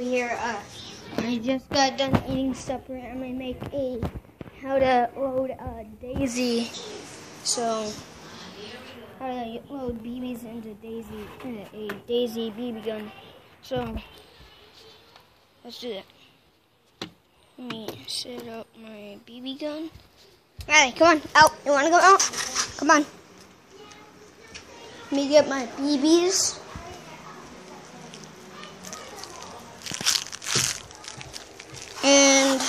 Here, I just got done eating supper. I'm gonna make how to load Daisy. So, how to load BBs into Daisy, a Daisy BB gun. So, let's do that. Let me set up my BB gun. Alright, come on, out. You wanna go out? Come on. Let me get my BBs. And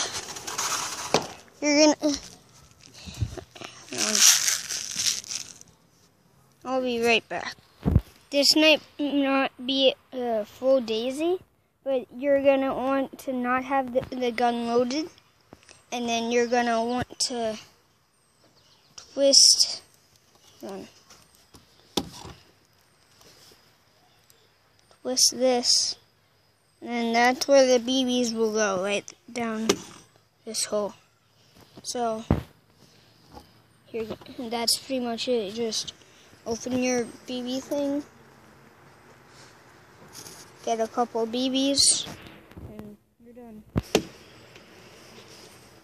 you're gonna. I'll be right back. This might not be a full Daisy, but you're gonna want to not have the gun loaded, and then you're gonna want to twist. Twist this. And that's where the BBs will go, right down this hole. So, here, that's pretty much it. Just open your BB thing, get a couple BBs, and you're done.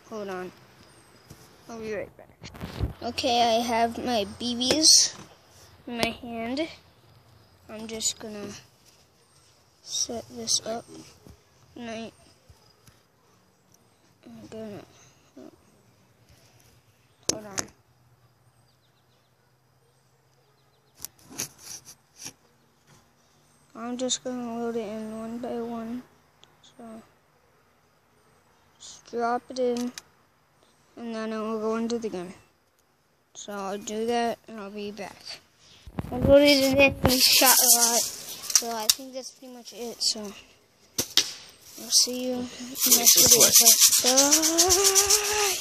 Hold on. I'll be right back. Okay, I have my BBs in my hand. I'm just gonna set this up. I'm gonna hold on. I'm just gonna load it in one by one. So just drop it in, and then it will go into the gun. So I'll do that, and I'll be back. I loaded it in. We shot a lot. So I think that's pretty much it. So I'll see you in the next video. Bye.